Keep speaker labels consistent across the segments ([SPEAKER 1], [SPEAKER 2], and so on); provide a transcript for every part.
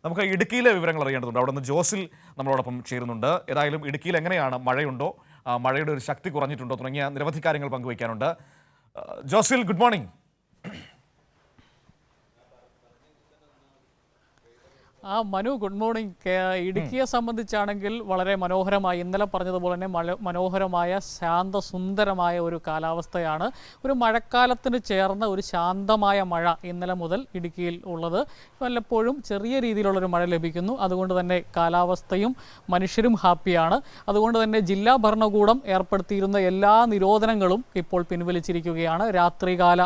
[SPEAKER 1] നമുക്ക് ഇടുക്കിയിലെ വിവരങ്ങൾ അറിയേണ്ടതുണ്ട്. അവിടെ നിന്ന് ജോസിൽ നമ്മളോടൊപ്പം ചേരുന്നുണ്ട്. ഏതായാലും ഇടുക്കിയിൽ എങ്ങനെയാണ്, മഴയുണ്ടോ, മഴയുടെ ഒരു ശക്തി കുറഞ്ഞിട്ടുണ്ടോ തുടങ്ങിയ നിരവധി കാര്യങ്ങൾ പങ്കുവയ്ക്കാനുണ്ട്. Josil, good morning.
[SPEAKER 2] Manu, good morning. ഇടുക്കിയെ സംബന്ധിച്ചാണെങ്കിൽ വളരെ മനോഹരമായി, ഇന്നലെ പറഞ്ഞതുപോലെ തന്നെ മനോഹരമായ ശാന്തസുന്ദരമായ ഒരു കാലാവസ്ഥയാണ്. ഒരു മഴക്കാലത്തിന് ചേർന്ന ഒരു ശാന്തമായ മഴ ഇന്നലെ മുതൽ ഇടുക്കിയിൽ ഉള്ളത്. വല്ലപ്പോഴും ചെറിയ രീതിയിലുള്ളൊരു മഴ ലഭിക്കുന്നു. അതുകൊണ്ട് തന്നെ കാലാവസ്ഥയും മനുഷ്യരും ഹാപ്പിയാണ്. അതുകൊണ്ട് തന്നെ ജില്ലാ ഭരണകൂടം ഏർപ്പെടുത്തിയിരുന്ന എല്ലാ നിരോധനങ്ങളും ഇപ്പോൾ പിൻവലിച്ചിരിക്കുകയാണ്. രാത്രികാല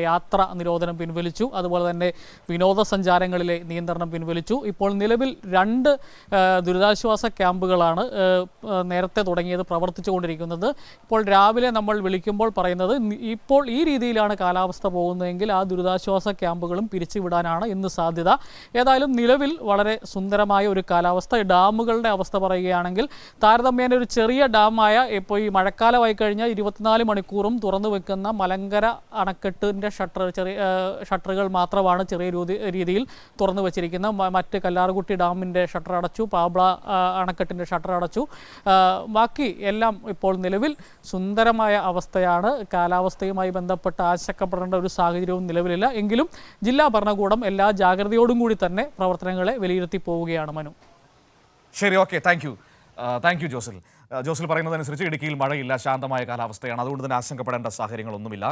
[SPEAKER 2] യാത്ര നിരോധനം പിൻവലിച്ചു. അതുപോലെ തന്നെ വിനോദസഞ്ചാരങ്ങളിലെ നിയന്ത്രണം പിൻവലിച്ചു. ഇപ്പോൾ നിലവിൽ 2 ദുരിതാശ്വാസ ക്യാമ്പുകളാണ് നേരത്തെ തുടങ്ങിയത്, പ്രവർത്തിച്ചുകൊണ്ടിരിക്കുന്നത്. ഇപ്പോൾ രാവിലെ നമ്മൾ വിളിക്കുമ്പോൾ പറയുന്നത് ഇപ്പോൾ ഈ രീതിയിലാണ് കാലാവസ്ഥ പോകുന്നതെങ്കിൽ ആ ദുരിതാശ്വാസ ക്യാമ്പുകളും പിരിച്ചുവിടാനാണ് ഇന്ന് സാധ്യത. ഏതായാലും നിലവിൽ വളരെ സുന്ദരമായ ഒരു കാലാവസ്ഥ. ഡാമുകളുടെ അവസ്ഥ പറയുകയാണെങ്കിൽ താരതമ്യേന ഒരു ചെറിയ ഡാമായ, ഇപ്പോൾ ഈ മഴക്കാലമായി കഴിഞ്ഞാൽ 24 മണിക്കൂറും തുറന്നു വെക്കുന്ന മലങ്കര അണക്കെട്ടിൻ്റെ ഷട്ടറുകൾ മാത്രമാണ് ചെറിയ രീതിയിൽ തുറന്നു വെച്ചിരിക്കുന്നത്. മറ്റ് കല്ലാർകുട്ടി ഡാമിൻ്റെ ഷട്ടർ അടച്ചു, പാബ്ല അണക്കെട്ടിൻ്റെ ഷട്ടർ അടച്ചു. ബാക്കി എല്ലാം ഇപ്പോൾ നിലവിൽ സുന്ദരമായ അവസ്ഥയാണ്. കാലാവസ്ഥയുമായി ബന്ധപ്പെട്ട് ആശങ്കപ്പെടേണ്ട ഒരു സാഹചര്യവും നിലവിലില്ല. എങ്കിലും ജില്ലാ ഭരണകൂടം എല്ലാ ജാഗ്രതയോടും കൂടി തന്നെ പ്രവർത്തനങ്ങളെ വിലയിരുത്തി പോവുകയാണ്. മനു,
[SPEAKER 1] ശരി, ഓക്കെ, താങ്ക് യു ജോസിൽ. ജോസിൽ പറയുന്നതനുസരിച്ച് ഇടുക്കിയിൽ മഴയില്ല, ശാന്തമായ കാലാവസ്ഥയാണ്. അതുകൊണ്ട് തന്നെ ആശങ്കപ്പെടേണ്ട സാഹചര്യങ്ങളൊന്നുമില്ല.